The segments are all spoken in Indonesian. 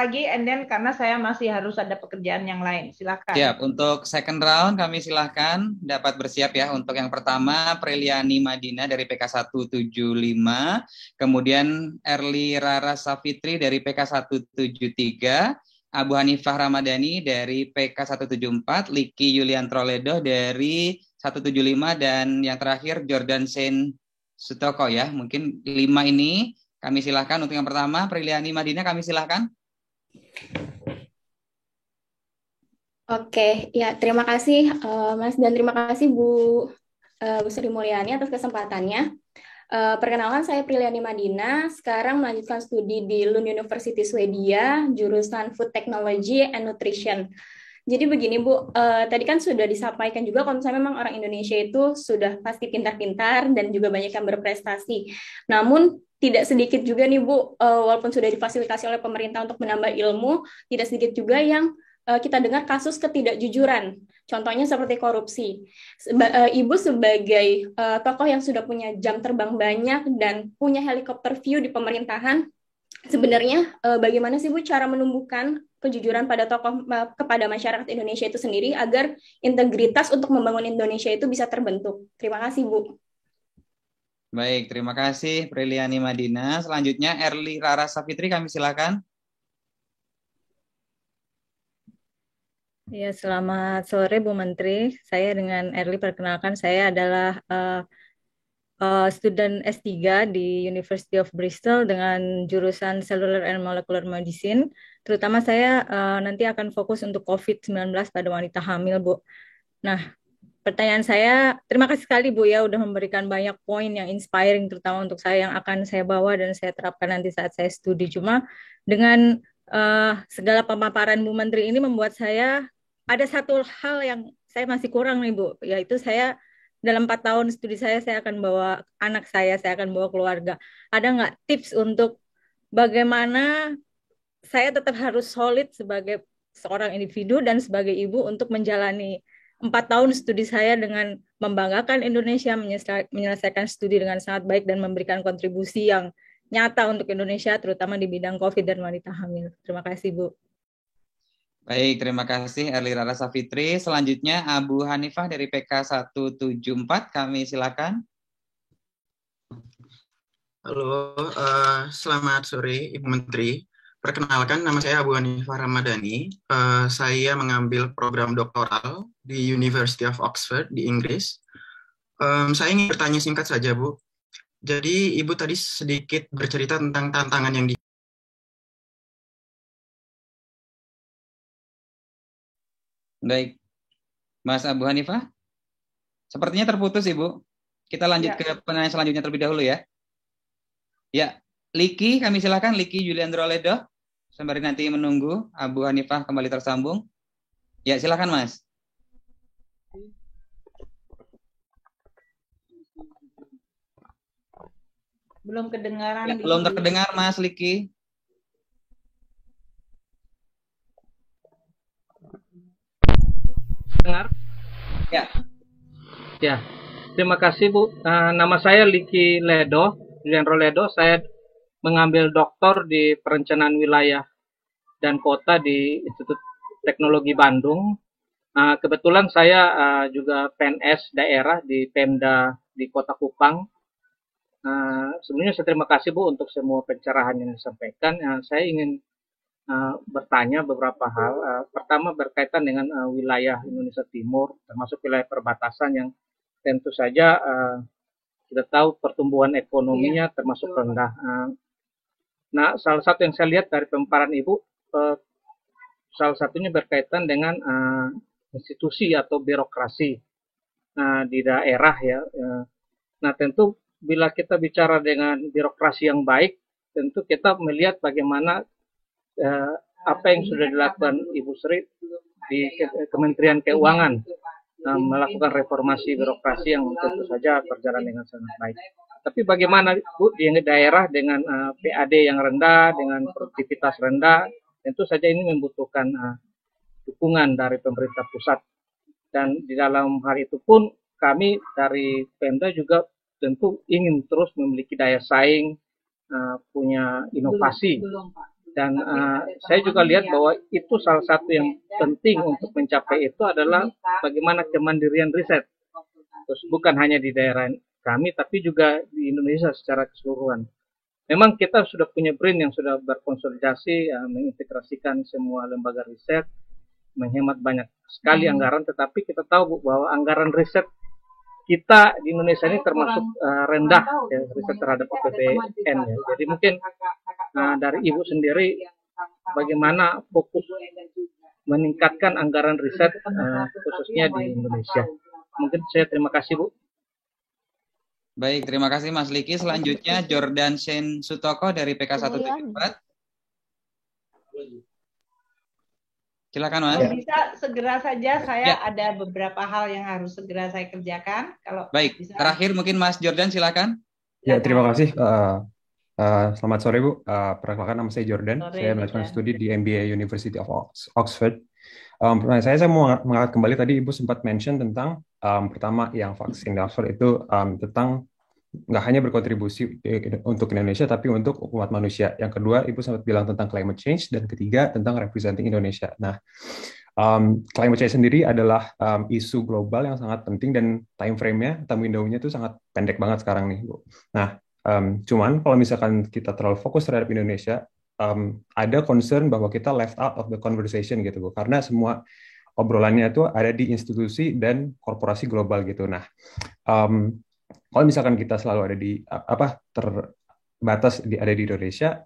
lagi, and then karena saya masih harus ada pekerjaan yang lain. Silakan. Siap, untuk second round kami silahkan dapat bersiap ya. Untuk yang pertama, Preliani Madina dari PK 175, kemudian Erli Rara Safitri dari PK 173, Abu Hanifah Ramadhani dari PK 174, Liki Yulian Troledo dari 175, dan yang terakhir Jordan Sen Sutoko ya. Mungkin 5 ini kami silahkan. Untuk yang pertama, Preliani Madina kami silahkan. Oke, ya terima kasih Mas dan terima kasih Bu Sri Mulyani atas kesempatannya. Perkenalkan saya Priliani Madina, sekarang melanjutkan studi di Lund University Swedia, jurusan Food Technology and Nutrition. Jadi begini Bu, tadi kan sudah disampaikan juga kalau misalnya memang orang Indonesia itu sudah pasti pintar-pintar dan juga banyak yang berprestasi. Namun tidak sedikit juga nih Bu, walaupun sudah difasilitasi oleh pemerintah untuk menambah ilmu, tidak sedikit juga yang kita dengar kasus ketidakjujuran, contohnya seperti korupsi. Ibu sebagai tokoh yang sudah punya jam terbang banyak dan punya helikopter view di pemerintahan, sebenarnya bagaimana sih Bu cara menumbuhkan kejujuran pada tokoh kepada masyarakat Indonesia itu sendiri agar integritas untuk membangun Indonesia itu bisa terbentuk? Terima kasih Bu. Baik, terima kasih Preliani Madina. Selanjutnya Erli Rara Safitri kami silakan. Ya, selamat sore Bu Menteri. Saya dengan Erli, perkenalkan saya adalah student S3 di University of Bristol dengan jurusan Cellular and Molecular Medicine. Terutama saya nanti akan fokus untuk COVID-19 pada wanita hamil, Bu. Nah, pertanyaan saya, terima kasih sekali Bu ya udah memberikan banyak poin yang inspiring terutama untuk saya yang akan saya bawa dan saya terapkan nanti saat saya studi. Cuma dengan segala pemaparan Bu Menteri ini membuat saya ada satu hal yang saya masih kurang nih Bu, yaitu saya dalam 4 tahun studi saya akan bawa anak saya akan bawa keluarga. Ada nggak tips untuk bagaimana saya tetap harus solid sebagai seorang individu dan sebagai ibu untuk menjalani 4 tahun studi saya dengan membanggakan Indonesia, menyelesaikan studi dengan sangat baik dan memberikan kontribusi yang nyata untuk Indonesia, terutama di bidang COVID dan wanita hamil. Terima kasih, Bu. Baik, terima kasih Erli Rara Safitri. Selanjutnya Abu Hanifah dari PK 174, kami silakan. Halo, selamat sore Ibu Menteri. Perkenalkan, nama saya Abu Hanifah Ramadhani. Saya mengambil program doktoral di University of Oxford di Inggris. Saya ingin bertanya singkat saja, Bu. Jadi, Ibu tadi sedikit bercerita tentang tantangan yang Baik, Mas Abu Hanifah, sepertinya terputus Ibu. Kita lanjut ke penanya selanjutnya terlebih dahulu ya. Ya, Liki, kami silakan Liki Julian Droledo. Sembari nanti menunggu Abu Hanifah kembali tersambung. Ya, silakan Mas. Belum kedengaran. Ya, belum terdengar Mas Liki. Dengar? Ya. Ya. Terima kasih Bu. Nama saya Liki Ledo, Julian Roledo. Saya mengambil doktor di perencanaan wilayah dan kota di Institut Teknologi Bandung. Kebetulan saya juga PNS daerah di Pemda di Kota Kupang. Sebelumnya saya terima kasih Bu untuk semua pencerahan yang disampaikan. Saya ingin bertanya beberapa hal. Pertama berkaitan dengan wilayah Indonesia Timur, termasuk wilayah perbatasan yang tentu saja kita tahu pertumbuhan ekonominya termasuk rendah. Nah, salah satu yang saya lihat dari pemaparan Ibu, salah satunya berkaitan dengan institusi atau birokrasi di daerah ya. Nah, tentu bila kita bicara dengan birokrasi yang baik, tentu kita melihat bagaimana apa yang sudah dilakukan Ibu Sri di Kementerian Keuangan melakukan reformasi birokrasi yang tentu saja berjalan dengan sangat baik. Tapi bagaimana Bu di daerah dengan PAD yang rendah, dengan produktivitas rendah, tentu saja ini membutuhkan dukungan dari pemerintah pusat. Dan di dalam hal itu pun kami dari Pemda juga tentu ingin terus memiliki daya saing, punya inovasi. Dan saya juga lihat bahwa itu salah satu yang penting untuk mencapai itu adalah bagaimana kemandirian riset. Terus bukan hanya di daerah kami, tapi juga di Indonesia secara keseluruhan. Memang kita sudah punya BRIN yang sudah berkonsolidasi, mengintegrasikan semua lembaga riset, menghemat banyak sekali anggaran, tetapi kita tahu bahwa anggaran riset kita di Indonesia ini termasuk rendah ya, riset terhadap APBN ya. Jadi mungkin dari Ibu sendiri bagaimana fokus meningkatkan anggaran riset khususnya di Indonesia. Mungkin saya terima kasih Bu. Baik, terima kasih Mas Liki. Selanjutnya Jordan Shane Sutoko dari PK174. Silakan Mas. Kalau bisa segera saja, saya Ya. ada beberapa hal yang harus segera saya kerjakan. Kalau Baik, bisa. terakhir mungkin Mas Jordan silakan. Ya, terima kasih. Selamat sore Bu. Perkenalkan nama saya Jordan. Sore, Saya melanjutkan Jordan. studi di MBA University of Oxford. Saya mau mengangkat kembali tadi Ibu sempat mention tentang pertama yang vaksin di Oxford itu tentang nggak hanya berkontribusi untuk Indonesia tapi untuk umat manusia. Yang kedua Ibu sempat bilang tentang climate change dan ketiga tentang representing Indonesia. Nah, climate change sendiri adalah isu global yang sangat penting dan time frame-nya, time window-nya itu sangat pendek banget sekarang nih Bu. Nah, cuman kalau misalkan kita terlalu fokus terhadap Indonesia, ada concern bahwa kita left out of the conversation gitu Bu, karena semua obrolannya itu ada di institusi dan korporasi global gitu. Nah, kalau misalkan kita selalu ada di terbatas ada di Indonesia,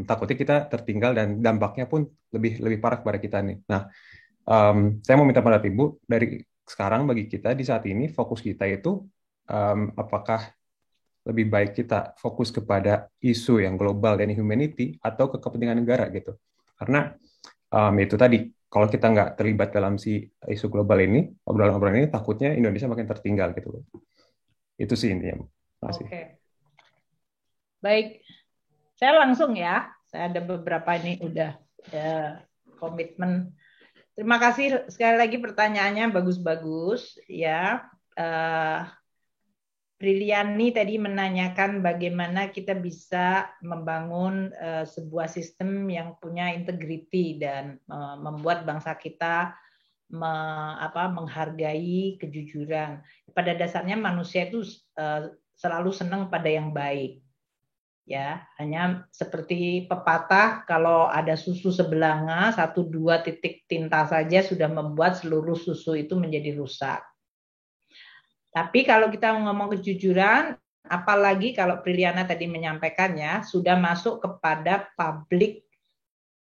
takutnya kita tertinggal dan dampaknya pun lebih parah kepada kita nih. Nah, saya mau minta pendapat Ibu dari sekarang bagi kita di saat ini fokus kita itu apakah lebih baik kita fokus kepada isu yang global dan humanity atau ke kepentingan negara gitu. Karena itu tadi, kalau kita nggak terlibat dalam si isu global ini, obrolan-obrolan ini, takutnya Indonesia makin tertinggal gitu. Itu sih intinya. Terima kasih. Oke. Baik, saya langsung ya. Saya ada beberapa ini udah komitmen. Terima kasih sekali lagi pertanyaannya bagus-bagus ya. Priliani tadi menanyakan bagaimana kita bisa membangun sebuah sistem yang punya integriti dan membuat bangsa kita menghargai kejujuran. Pada dasarnya manusia itu selalu senang pada yang baik. Ya, hanya seperti pepatah, kalau ada susu sebelanga, 1-2 titik tinta saja sudah membuat seluruh susu itu menjadi rusak. Tapi kalau kita ngomong kejujuran, apalagi kalau Priliana tadi menyampaikannya, sudah masuk kepada public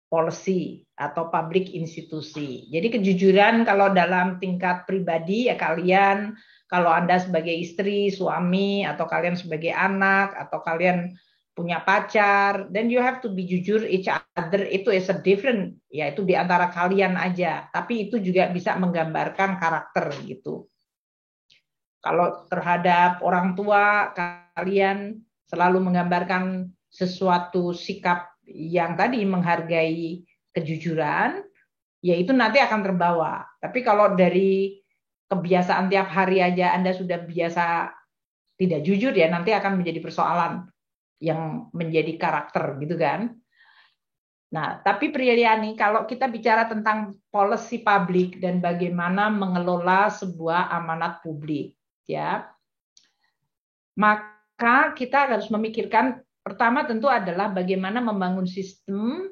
policy atau public institusi. Jadi kejujuran kalau dalam tingkat pribadi ya kalian, kalau Anda sebagai istri, suami, atau kalian sebagai anak, atau kalian punya pacar, then you have to be jujur each other, itu is a different, ya itu di antara kalian aja. Tapi itu juga bisa menggambarkan karakter gitu. Kalau terhadap orang tua, kalian selalu menggambarkan sesuatu sikap yang tadi menghargai kejujuran, ya itu nanti akan terbawa. Tapi kalau dari kebiasaan tiap hari aja Anda sudah biasa tidak jujur, ya nanti akan menjadi persoalan yang menjadi karakter gitu kan. Nah, tapi Priliani, kalau kita bicara tentang policy publik dan bagaimana mengelola sebuah amanat publik, ya, maka kita harus memikirkan pertama tentu adalah bagaimana membangun sistem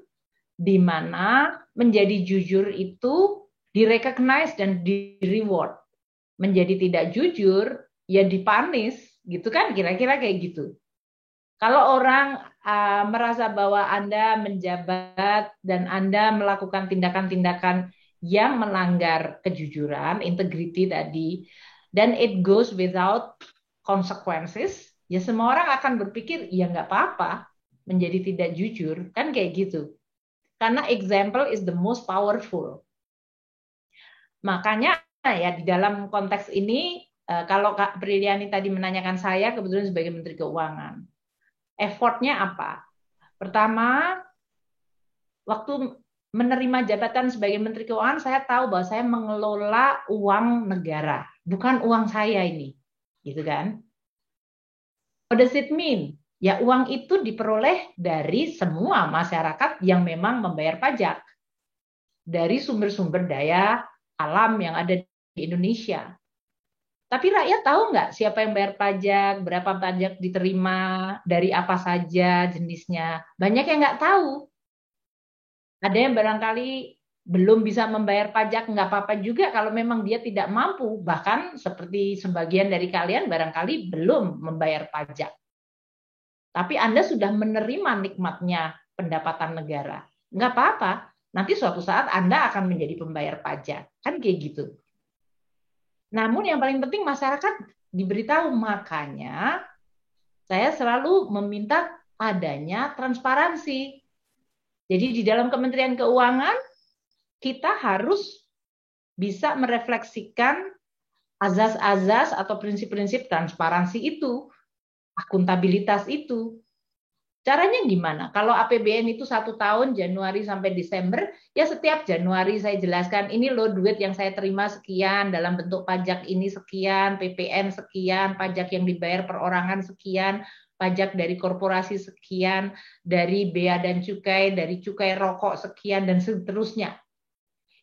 di mana menjadi jujur itu direcognize dan di-reward. Menjadi tidak jujur ya dipanis, gitu kan, kira-kira kayak gitu. Kalau orang merasa bahwa Anda menjabat dan Anda melakukan tindakan-tindakan yang melanggar kejujuran, integrity tadi, dan it goes without consequences, ya semua orang akan berpikir, ya nggak apa-apa menjadi tidak jujur, kan kayak gitu. Karena example is the most powerful. Makanya ya di dalam konteks ini, kalau Kak Priliani tadi menanyakan saya, kebetulan sebagai Menteri Keuangan, effortnya apa? Pertama, waktu menerima jabatan sebagai Menteri Keuangan, saya tahu bahwa saya mengelola uang negara, bukan uang saya ini, gitu kan? What does it mean? Ya uang itu diperoleh dari semua masyarakat yang memang membayar pajak. Dari sumber-sumber daya alam yang ada di Indonesia. Tapi rakyat tahu nggak siapa yang bayar pajak, berapa pajak diterima, dari apa saja jenisnya. Banyak yang nggak tahu. Ada yang barangkali belum bisa membayar pajak, nggak apa-apa juga kalau memang dia tidak mampu. Bahkan seperti sebagian dari kalian barangkali belum membayar pajak. Tapi Anda sudah menerima nikmatnya pendapatan negara. Nggak apa-apa. Nanti suatu saat Anda akan menjadi pembayar pajak. Kan kayak gitu. Namun yang paling penting masyarakat diberitahu. Makanya saya selalu meminta adanya transparansi. Jadi di dalam Kementerian Keuangan kita harus bisa merefleksikan azas-azas atau prinsip-prinsip transparansi itu, akuntabilitas itu. Caranya gimana? Kalau APBN itu 1 tahun, Januari sampai Desember, ya setiap Januari saya jelaskan, ini loh duit yang saya terima sekian, dalam bentuk pajak ini sekian, PPN sekian, pajak yang dibayar perorangan sekian, pajak dari korporasi sekian, dari bea dan cukai, dari cukai rokok sekian, dan seterusnya.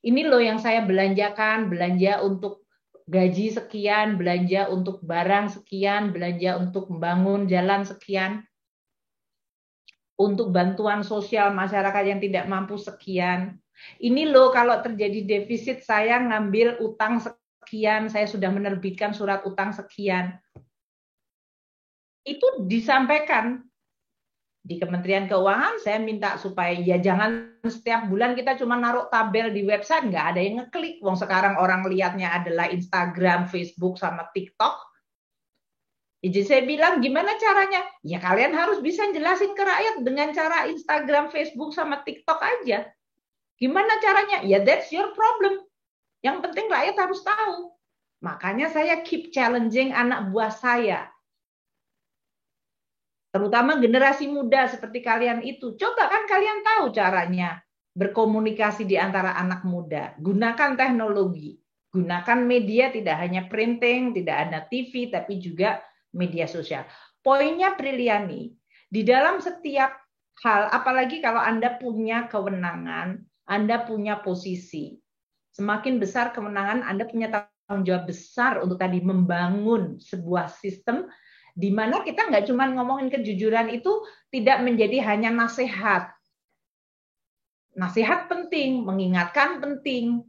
Ini loh yang saya belanjakan, belanja untuk gaji sekian, belanja untuk barang sekian, belanja untuk membangun jalan sekian, untuk bantuan sosial masyarakat yang tidak mampu sekian. Ini loh kalau terjadi defisit saya ngambil utang sekian, saya sudah menerbitkan surat utang sekian. Itu disampaikan di Kementerian Keuangan. Saya minta supaya ya jangan setiap bulan kita cuma naruh tabel di website, nggak ada yang ngeklik. Wong sekarang orang lihatnya adalah Instagram, Facebook, sama TikTok. Jadi saya bilang gimana caranya? Ya kalian harus bisa jelasin ke rakyat dengan cara Instagram, Facebook, sama TikTok aja. Gimana caranya? Ya that's your problem. Yang penting rakyat harus tahu. Makanya saya keep challenging anak buah saya. Terutama generasi muda seperti kalian itu. Coba kan kalian tahu caranya berkomunikasi di antara anak muda. Gunakan teknologi. Gunakan media, tidak hanya printing, tidak ada TV, tapi juga media sosial. Poinnya Priliani, di dalam setiap hal, apalagi kalau Anda punya kewenangan, Anda punya posisi, semakin besar kewenangan, Anda punya tanggung jawab besar untuk tadi membangun sebuah sistem di mana kita nggak cuma ngomongin kejujuran itu tidak menjadi hanya nasihat. Nasihat penting, mengingatkan penting,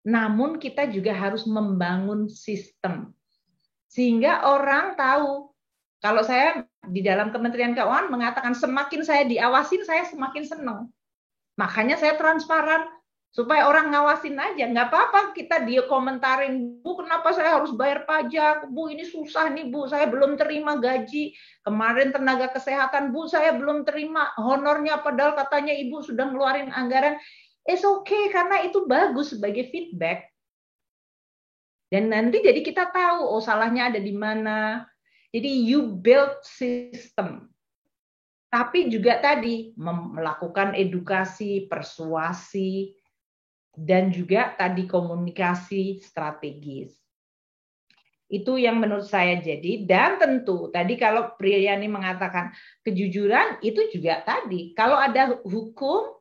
namun kita juga harus membangun sistem. Sehingga orang tahu, kalau saya di dalam Kementerian Keuangan mengatakan semakin saya diawasin, saya semakin senang. Makanya saya transparan, supaya orang ngawasin aja. Nggak apa-apa kita dia komentarin, Bu kenapa saya harus bayar pajak, Bu ini susah nih Bu, saya belum terima gaji. Kemarin tenaga kesehatan, Bu saya belum terima honornya, padahal katanya Ibu sudah ngeluarin anggaran. It's okay, karena itu bagus sebagai feedback. Dan nanti jadi kita tahu, oh salahnya ada di mana. Jadi you build system. Tapi juga tadi melakukan edukasi, persuasi, dan juga tadi komunikasi strategis. Itu yang menurut saya jadi. Dan tentu tadi kalau Priyani mengatakan kejujuran, itu juga tadi. Kalau ada hukum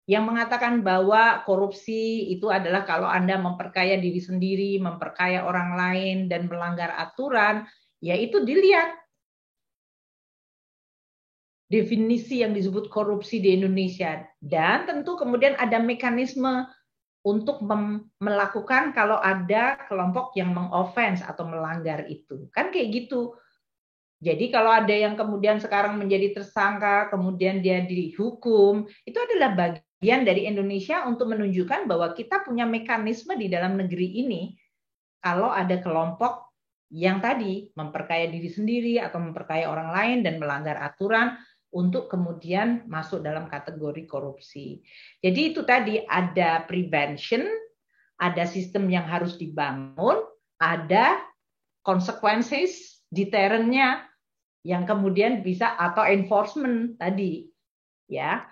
yang mengatakan bahwa korupsi itu adalah kalau Anda memperkaya diri sendiri, memperkaya orang lain, dan melanggar aturan, ya itu dilihat. Definisi yang disebut korupsi di Indonesia. Dan tentu kemudian ada mekanisme untuk melakukan kalau ada kelompok yang mengoffense atau melanggar itu. Kan kayak gitu. Jadi kalau ada yang kemudian sekarang menjadi tersangka, kemudian dia dihukum, itu adalah bagian dari Indonesia untuk menunjukkan bahwa kita punya mekanisme di dalam negeri ini. Kalau ada kelompok yang tadi memperkaya diri sendiri atau memperkaya orang lain dan melanggar aturan untuk kemudian masuk dalam kategori korupsi. Jadi itu tadi ada prevention, ada sistem yang harus dibangun, ada consequences, deterrent-nya yang kemudian bisa atau enforcement tadi. Ya.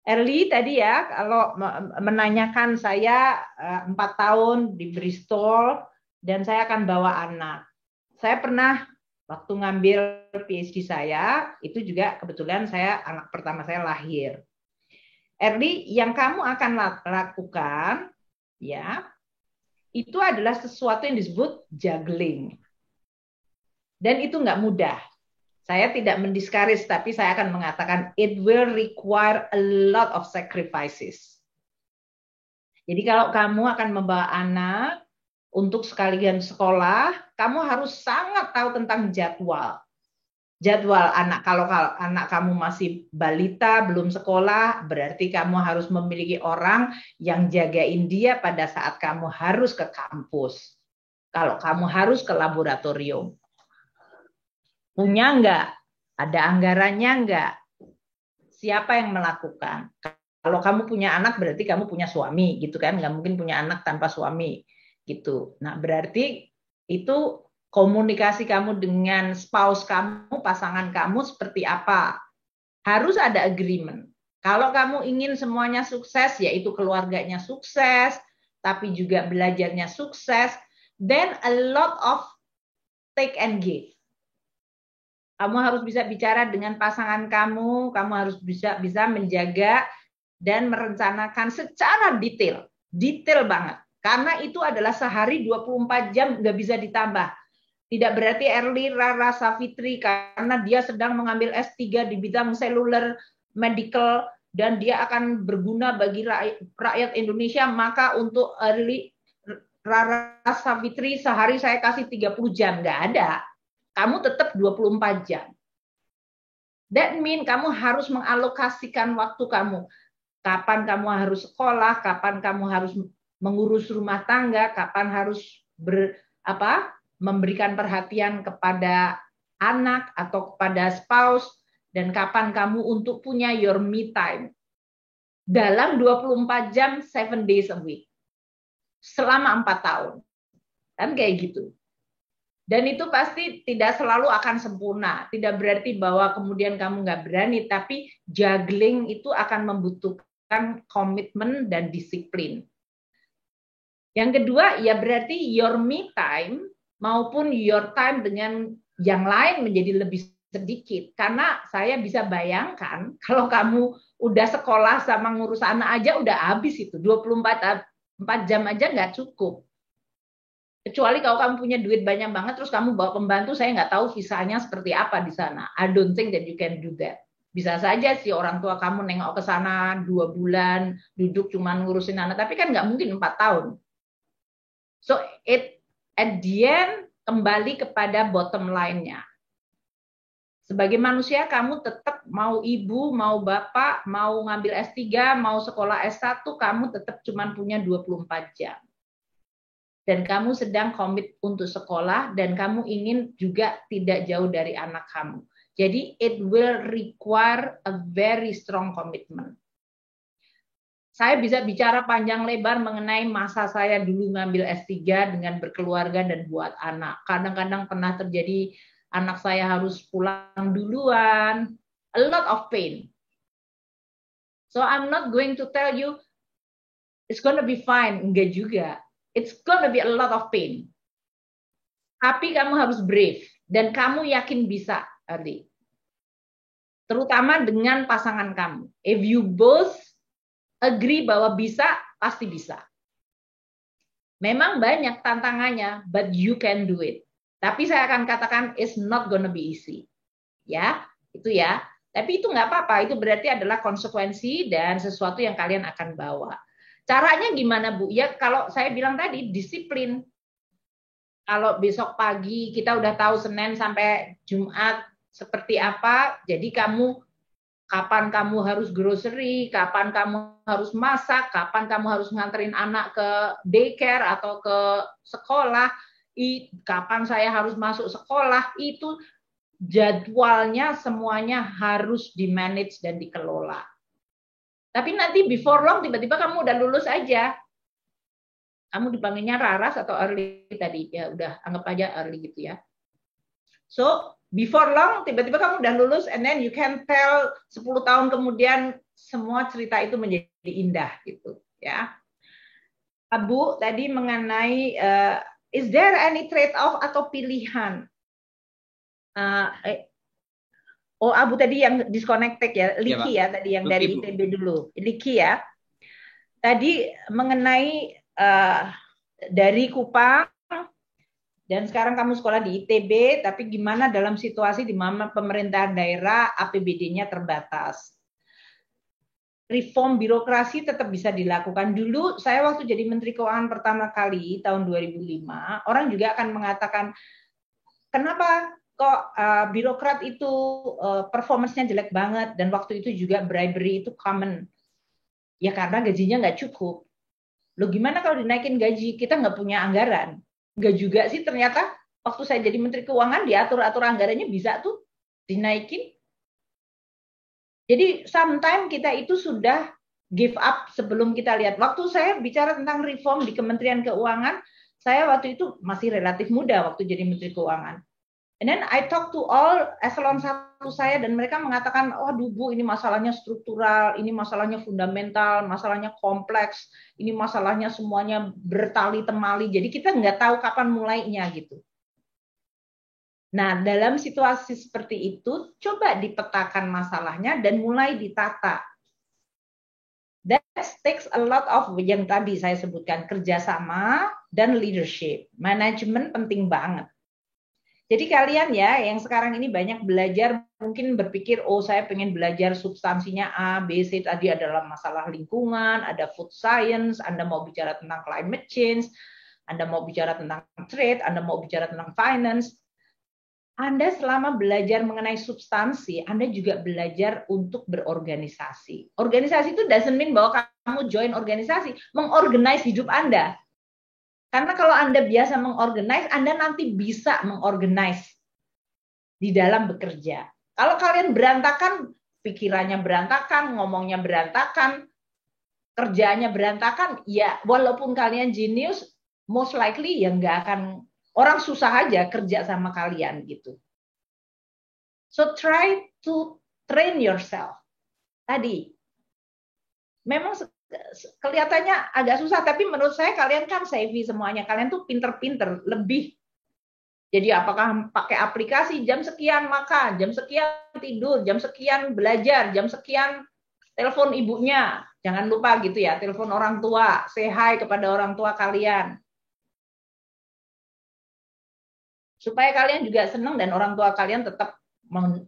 Early tadi ya, kalau menanyakan saya 4 tahun di Bristol dan saya akan bawa anak. Saya pernah Waktu ngambil PhD saya, itu juga kebetulan anak pertama saya lahir. Early, yang kamu akan lakukan, ya, itu adalah sesuatu yang disebut juggling. Dan itu nggak mudah. Saya tidak mendiscourage, tapi saya akan mengatakan it will require a lot of sacrifices. Jadi kalau kamu akan membawa anak untuk sekalian sekolah, kamu harus sangat tahu tentang jadwal. Jadwal anak, kalau anak kamu masih balita, belum sekolah, berarti kamu harus memiliki orang yang jagain dia pada saat kamu harus ke kampus. Kalau kamu harus ke laboratorium. Punya enggak? Ada anggarannya enggak? Siapa yang melakukan? Kalau kamu punya anak berarti kamu punya suami gitu kan, nggak mungkin punya anak tanpa suami gitu. Nah berarti itu komunikasi kamu dengan spouse kamu, pasangan kamu seperti apa? Harus ada agreement. Kalau kamu ingin semuanya sukses, yaitu keluarganya sukses, tapi juga belajarnya sukses, then a lot of take and give. Kamu harus bisa bicara dengan pasangan kamu harus bisa menjaga dan merencanakan secara detail banget. Karena itu adalah sehari 24 jam nggak bisa ditambah. Tidak berarti Erli Rara Savitri karena dia sedang mengambil S3 di bidang seluler medical dan dia akan berguna bagi rakyat Indonesia, maka untuk Erli Rara Savitri sehari saya kasih 30 jam. Nggak ada. Kamu tetap 24 jam. That mean kamu harus mengalokasikan waktu kamu. Kapan kamu harus sekolah, kapan kamu harus mengurus rumah tangga, kapan harus memberikan perhatian kepada anak atau kepada spouse, dan kapan kamu untuk punya your me time. Dalam 24 jam, 7 days a week. Selama 4 tahun. Kan kayak gitu. Dan itu pasti tidak selalu akan sempurna. Tidak berarti bahwa kemudian kamu nggak berani, tapi juggling itu akan membutuhkan komitmen dan disiplin. Yang kedua, ya berarti your me time maupun your time dengan yang lain menjadi lebih sedikit. Karena saya bisa bayangkan kalau kamu udah sekolah sama ngurus anak aja udah habis itu. 24 jam aja nggak cukup. Kecuali kalau kamu punya duit banyak banget, terus kamu bawa pembantu, saya nggak tahu visanya seperti apa di sana. I don't think that you can do that. Bisa saja sih orang tua kamu nengok ke sana 2 bulan, duduk cuma ngurusin anak, tapi kan nggak mungkin 4 tahun. So at the end, kembali kepada bottom line-nya. Sebagai manusia, kamu tetap mau ibu, mau bapak, mau ngambil S3, mau sekolah S1, kamu tetap cuma punya 24 jam. Dan kamu sedang komit untuk sekolah, dan kamu ingin juga tidak jauh dari anak kamu. Jadi it will require a very strong commitment. Saya bisa bicara panjang lebar mengenai masa saya dulu ngambil S3 dengan berkeluarga dan buat anak. Kadang-kadang pernah terjadi anak saya harus pulang duluan. A lot of pain. So I'm not going to tell you it's gonna be fine. Enggak juga. It's gonna be a lot of pain. Tapi kamu harus brave. Dan kamu yakin bisa, Ardi. Terutama dengan pasangan kamu. If you both agree bahwa bisa, pasti bisa. Memang banyak tantangannya, but you can do it. Tapi saya akan katakan, it's not gonna be easy. Ya, itu ya. Tapi itu nggak apa-apa. Itu berarti adalah konsekuensi dan sesuatu yang kalian akan bawa. Caranya gimana, Bu? Ya kalau saya bilang tadi, disiplin. Kalau besok pagi kita udah tahu Senin sampai Jumat seperti apa, jadi kapan kamu harus grocery, kapan kamu harus masak, kapan kamu harus nganterin anak ke daycare atau ke sekolah, kapan saya harus masuk sekolah, itu jadwalnya semuanya harus di-manage dan dikelola. Tapi nanti before long tiba-tiba kamu udah lulus aja. Kamu dipanggilnya Raras atau Early tadi. Ya udah anggap aja Early gitu ya. So before long tiba-tiba kamu udah lulus and then you can tell 10 tahun kemudian semua cerita itu menjadi indah gitu ya. Abu tadi mengenai is there any trade off atau pilihan? Abu tadi yang disconnected ya, Ya, Pak. Liki ya tadi yang dari Ibu. ITB dulu. Liki ya. Tadi mengenai dari Kupang dan sekarang kamu sekolah di ITB, tapi gimana dalam situasi di mana pemerintahan daerah APBD-nya terbatas. Reform birokrasi tetap bisa dilakukan. Dulu saya waktu jadi Menteri Keuangan pertama kali tahun 2005, orang juga akan mengatakan kenapa kok birokrat itu performance-nya jelek banget dan waktu itu juga bribery itu common. Ya karena gajinya nggak cukup. Loh gimana kalau dinaikin gaji? Kita nggak punya anggaran. Nggak juga sih ternyata waktu saya jadi Menteri Keuangan diatur-atur anggarannya bisa tuh dinaikin. Jadi sometimes kita itu sudah give up sebelum kita lihat. Waktu saya bicara tentang reform di Kementerian Keuangan, saya waktu itu masih relatif muda waktu jadi Menteri Keuangan. And then I talk to all eselon 1 saya dan mereka mengatakan, waduh Bu, ini masalahnya struktural, ini masalahnya fundamental, masalahnya kompleks, ini masalahnya semuanya bertali temali. Jadi kita nggak tahu kapan mulainya gitu. Nah, dalam situasi seperti itu, coba dipetakan masalahnya dan mulai ditata. That takes a lot of yang tadi saya sebutkan, kerjasama dan leadership. Manajemen penting banget. Jadi kalian ya, yang sekarang ini banyak belajar, mungkin berpikir, oh saya pengen belajar substansinya A, B, C, tadi adalah masalah lingkungan, ada food science, Anda mau bicara tentang climate change, Anda mau bicara tentang trade, Anda mau bicara tentang finance. Anda selama belajar mengenai substansi, Anda juga belajar untuk berorganisasi. Organisasi itu doesn't mean bahwa kamu join organisasi, mengorganize hidup Anda. Karena kalau Anda biasa mengorganize, Anda nanti bisa mengorganize di dalam bekerja. Kalau kalian berantakan, pikirannya berantakan, ngomongnya berantakan, kerjanya berantakan, ya walaupun kalian jenius, most likely ya nggak akan. Orang susah aja kerja sama kalian gitu. So try to train yourself. Tadi, memang kelihatannya agak susah, tapi menurut saya kalian kan savvy semuanya. Kalian tuh pinter-pinter, lebih. Jadi apakah pakai aplikasi, jam sekian makan, jam sekian tidur, jam sekian belajar, jam sekian telepon ibunya. Jangan lupa gitu ya, telepon orang tua, say hi kepada orang tua kalian. Supaya kalian juga senang dan orang tua kalian tetap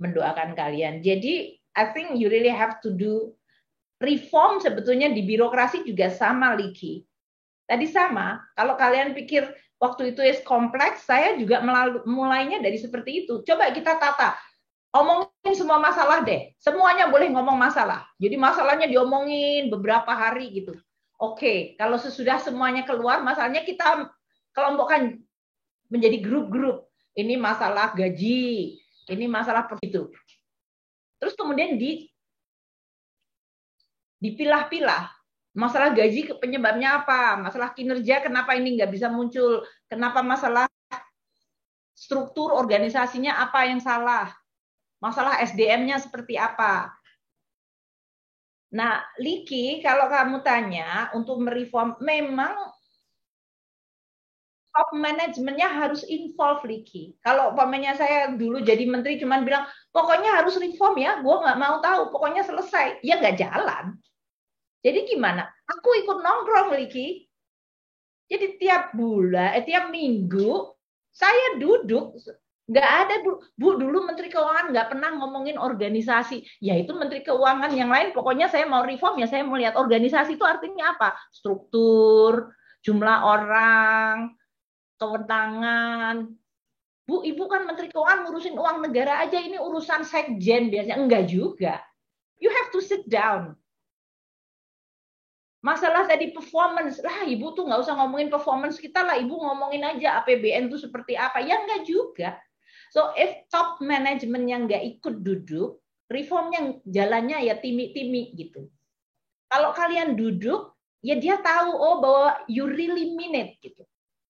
mendoakan kalian. Jadi, I think you really have to do reform sebetulnya di birokrasi juga sama, Liki. Tadi sama, kalau kalian pikir waktu itu is kompleks, saya juga mulainya dari seperti itu. Coba kita tata, omongin semua masalah deh. Semuanya boleh ngomong masalah. Jadi masalahnya diomongin beberapa hari gitu. Oke, kalau sesudah semuanya keluar, masalahnya kita kelompokkan menjadi grup-grup. Ini masalah gaji, ini masalah itu. Terus kemudian dipilah-pilah. Masalah gaji penyebabnya apa? Masalah kinerja kenapa ini nggak bisa muncul? Kenapa masalah struktur organisasinya apa yang salah? Masalah SDM-nya seperti apa? Nah, Liki, kalau kamu tanya untuk mereform, memang top manajemennya harus involve, Liki. Kalau umpamanya saya dulu jadi menteri cuman bilang, pokoknya harus reform ya, gue nggak mau tahu, pokoknya selesai. Ya nggak jalan. Jadi gimana? Aku ikut nongkrong, Liki. Jadi tiap bulan, tiap minggu, saya duduk, nggak ada, Bu, dulu Menteri Keuangan nggak pernah ngomongin organisasi. Ya itu Menteri Keuangan yang lain, pokoknya saya mau reform ya, saya mau lihat organisasi itu artinya apa? Struktur, jumlah orang, kewenangan. Bu, Ibu kan Menteri Keuangan ngurusin uang negara aja, ini urusan sekjen biasanya. Enggak juga. You have to sit down. Masalah tadi performance, lah Ibu tuh nggak usah ngomongin performance kita lah, Ibu ngomongin aja APBN itu seperti apa. Ya enggak juga. So if top management yang nggak ikut duduk, reform yang jalannya ya timi-timi gitu. Kalau kalian duduk, ya dia tahu oh bahwa you really mean it gitu.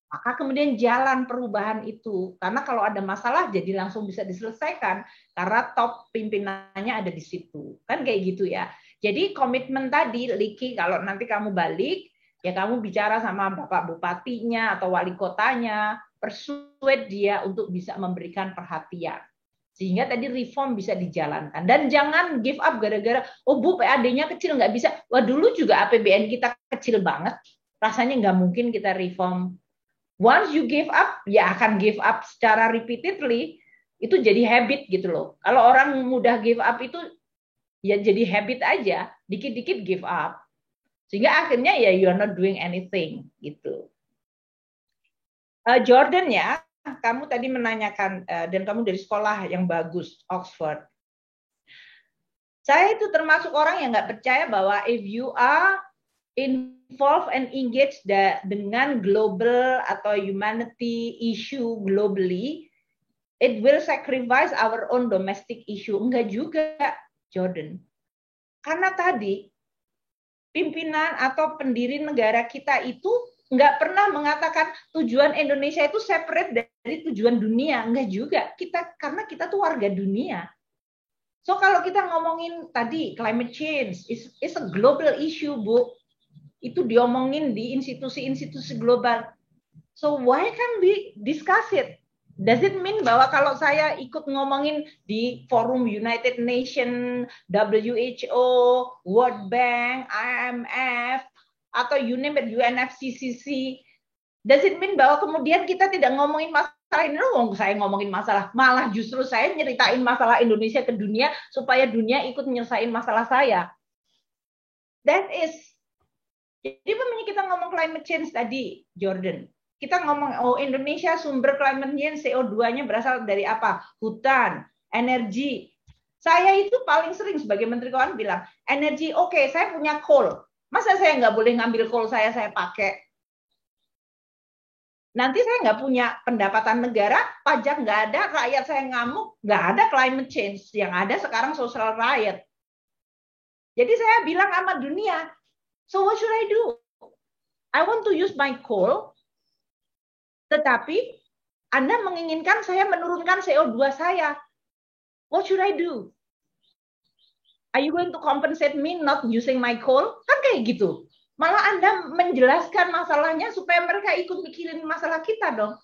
Maka kemudian jalan perubahan itu. Karena kalau ada masalah jadi langsung bisa diselesaikan karena top pimpinannya ada di situ. Kan kayak gitu ya. Jadi komitmen tadi, Liki, kalau nanti kamu balik, ya kamu bicara sama Bapak Bupatinya atau Wali Kotanya, persuade dia untuk bisa memberikan perhatian. Sehingga tadi reform bisa dijalankan. Dan jangan give up gara-gara, oh Bu, PAD-nya kecil, nggak bisa. Wah, dulu juga APBN kita kecil banget. Rasanya nggak mungkin kita reform. Once you give up, ya akan give up secara repeatedly. Itu jadi habit gitu loh. Kalau orang mudah give up itu, ya jadi habit aja. Dikit-dikit give up. Sehingga akhirnya ya you are not doing anything gitu. Jordan ya, kamu tadi menanyakan, dan kamu dari sekolah yang bagus, Oxford. Saya itu termasuk orang yang nggak percaya bahwa if you are involved and engaged dengan global atau humanity issue globally, it will sacrifice our own domestic issue. Enggak juga, Jordan. Karena tadi, pimpinan atau pendiri negara kita itu nggak pernah mengatakan tujuan Indonesia itu separate dari tujuan dunia. Enggak juga. Karena kita tuh warga dunia. So kalau kita ngomongin tadi climate change is a global issue, Bu. Itu diomongin di institusi-institusi global. So why can't we discuss it? Does it mean bahwa kalau saya ikut ngomongin di forum United Nations, WHO, World Bank, IMF, atau UNFCCC, does it mean bahwa kemudian kita tidak ngomongin masalah ini? Saya ngomongin masalah, malah justru saya nyeritain masalah Indonesia ke dunia supaya dunia ikut nyelesain masalah saya. That is, jadi kita ngomong climate change tadi, Jordan. Kita ngomong, oh Indonesia sumber climate change CO2-nya berasal dari apa? Hutan, energi. Saya itu paling sering sebagai Menteri Keuangan bilang, energi, oke, saya punya coal. Masa saya nggak boleh ngambil coal saya pakai? Nanti saya nggak punya pendapatan negara, pajak nggak ada, rakyat saya ngamuk, nggak ada climate change. Yang ada sekarang social riot. Jadi saya bilang sama dunia, so what should I do? I want to use my coal, tetapi Anda menginginkan saya menurunkan CO2 saya. What should I do? Are you going to compensate me not using my coal? Kan kayak gitu. Malah Anda menjelaskan masalahnya supaya mereka ikut mikirin masalah kita dong.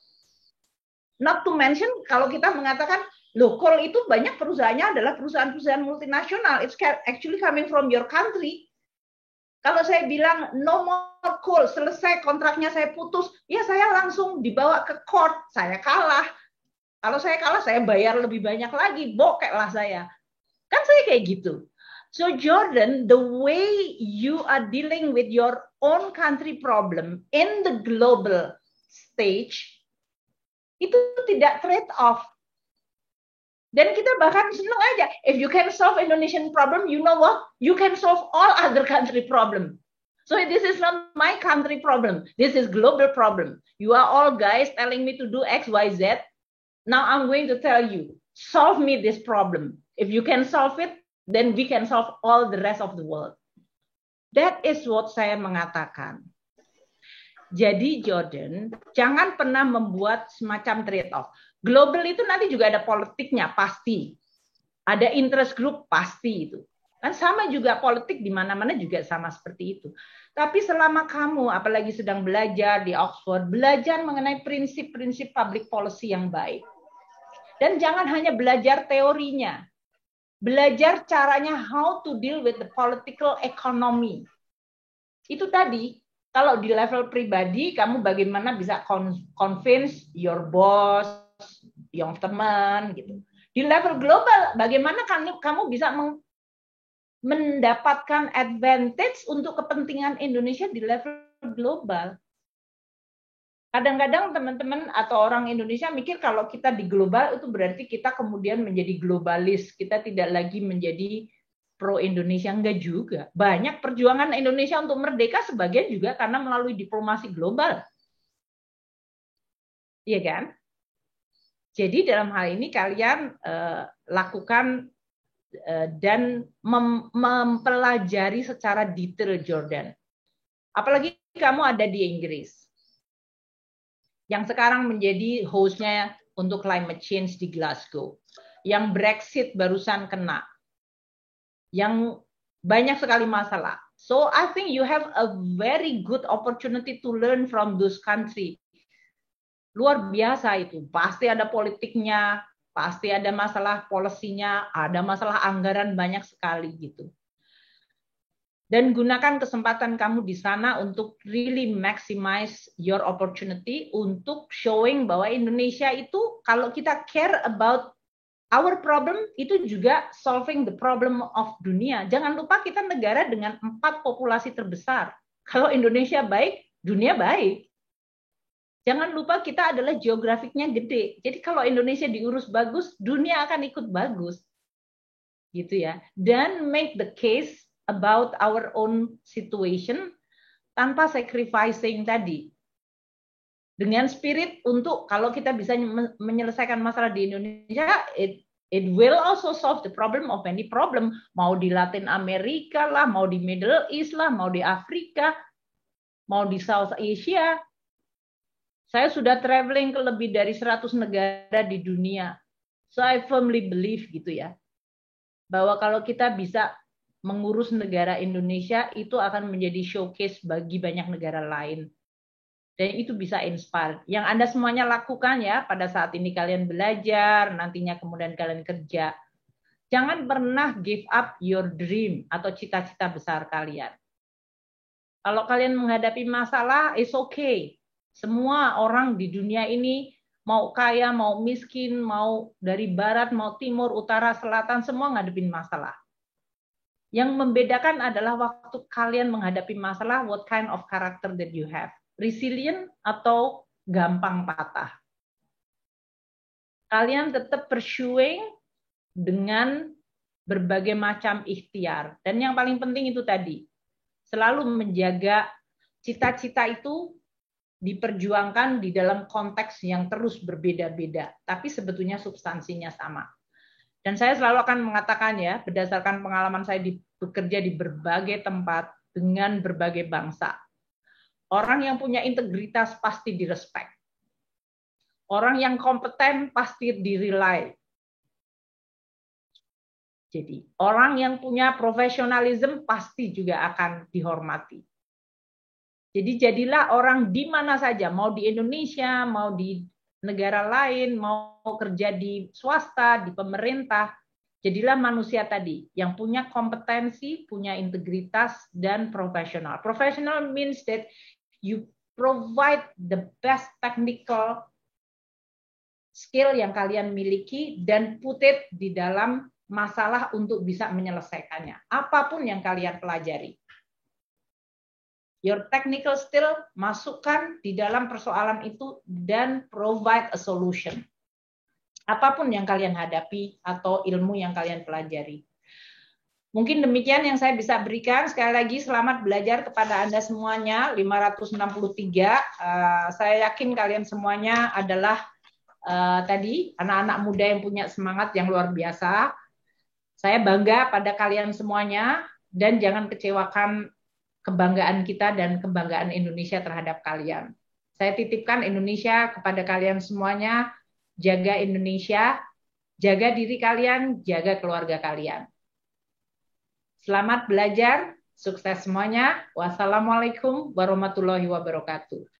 Not to mention kalau kita mengatakan, loh coal itu banyak perusahaannya adalah perusahaan-perusahaan multinasional. It's actually coming from your country. Kalau saya bilang no more coal, selesai kontraknya saya putus, ya saya langsung dibawa ke court, saya kalah. Kalau saya kalah, saya bayar lebih banyak lagi, bokeklah saya. Kan saya kayak gitu. So Jordan, the way you are dealing with your own country problem in the global stage, itu tidak trade-off. Dan kita bahkan senang aja, if you can solve Indonesian problem, you know what? You can solve all other country problem. So this is not my country problem. This is global problem. You are all guys telling me to do X, Y, Z. Now I'm going to tell you, solve me this problem. If you can solve it, then we can solve all the rest of the world. That is what saya mengatakan. Jadi Jordan, jangan pernah membuat semacam trade-off. Global itu nanti juga ada politiknya, pasti. Ada interest group, pasti itu. Kan sama juga politik di mana-mana juga sama seperti itu. Tapi selama kamu, apalagi sedang belajar di Oxford, belajar mengenai prinsip-prinsip public policy yang baik. Dan jangan hanya belajar teorinya. Belajar caranya how to deal with the political economy. Itu tadi, kalau di level pribadi, kamu bagaimana bisa convince your boss, yang teman, gitu. Di level global, bagaimana kamu bisa mendapatkan advantage untuk kepentingan Indonesia di level global. Kadang-kadang teman-teman atau orang Indonesia mikir kalau kita di global itu berarti kita kemudian menjadi globalis, kita tidak lagi menjadi pro-Indonesia. Enggak juga. Banyak perjuangan Indonesia untuk merdeka sebagian juga karena melalui diplomasi global. Iya kan? Jadi dalam hal ini kalian lakukan dan mempelajari secara detail Jordan. Apalagi kamu ada di Inggris, yang sekarang menjadi hostnya untuk climate change di Glasgow, yang Brexit barusan kena, yang banyak sekali masalah. So I think you have a very good opportunity to learn from those country. Luar biasa itu, pasti ada politiknya, pasti ada masalah polisinya, ada masalah anggaran banyak sekali gitu. Dan gunakan kesempatan kamu di sana untuk really maximize your opportunity untuk showing bahwa Indonesia itu kalau kita care about our problem itu juga solving the problem of dunia. Jangan lupa kita negara dengan 4 populasi terbesar. Kalau Indonesia baik, dunia baik. Jangan lupa kita adalah geografiknya gede. Jadi kalau Indonesia diurus bagus, dunia akan ikut bagus. Gitu ya. Dan make the case about our own situation tanpa sacrificing tadi. Dengan spirit untuk kalau kita bisa menyelesaikan masalah di Indonesia, it will also solve the problem of any problem. Mau di Latin Amerika lah, mau di Middle East lah, mau di Afrika, mau di South Asia. Saya sudah traveling ke lebih dari 100 negara di dunia. So I firmly believe gitu ya. Bahwa kalau kita bisa mengurus negara Indonesia itu akan menjadi showcase bagi banyak negara lain. Dan itu bisa inspire. Yang Anda semuanya lakukan ya pada saat ini kalian belajar, nantinya kemudian kalian kerja. Jangan pernah give up your dream atau cita-cita besar kalian. Kalau kalian menghadapi masalah, it's okay. Semua orang di dunia ini mau kaya, mau miskin, mau dari barat, mau timur, utara, selatan, semua ngadepin masalah. Yang membedakan adalah waktu kalian menghadapi masalah, what kind of character that you have. Resilient atau gampang patah. Kalian tetap pursuing dengan berbagai macam ikhtiar. Dan yang paling penting itu tadi, selalu menjaga cita-cita itu diperjuangkan di dalam konteks yang terus berbeda-beda. Tapi sebetulnya substansinya sama. Dan saya selalu akan mengatakan ya, berdasarkan pengalaman saya bekerja di berbagai tempat dengan berbagai bangsa. Orang yang punya integritas pasti direspek. Orang yang kompeten pasti direly. Jadi, orang yang punya profesionalisme pasti juga akan dihormati. Jadi, jadilah orang di mana saja, mau di Indonesia, mau di negara lain, mau kerja di swasta, di pemerintah, jadilah manusia tadi yang punya kompetensi, punya integritas, dan profesional. Professional means that you provide the best technical skill yang kalian miliki dan put it di dalam masalah untuk bisa menyelesaikannya. Apapun yang kalian pelajari. Your technical skill masukkan di dalam persoalan itu dan provide a solution. Apapun yang kalian hadapi atau ilmu yang kalian pelajari. Mungkin demikian yang saya bisa berikan. Sekali lagi selamat belajar kepada Anda semuanya. 563. Saya yakin kalian semuanya adalah tadi anak-anak muda yang punya semangat yang luar biasa. Saya bangga pada kalian semuanya dan jangan kecewakan kebanggaan kita dan kebanggaan Indonesia terhadap kalian. Saya titipkan Indonesia kepada kalian semuanya. Jaga Indonesia, jaga diri kalian, jaga keluarga kalian. Selamat belajar, sukses semuanya. Wassalamualaikum warahmatullahi wabarakatuh.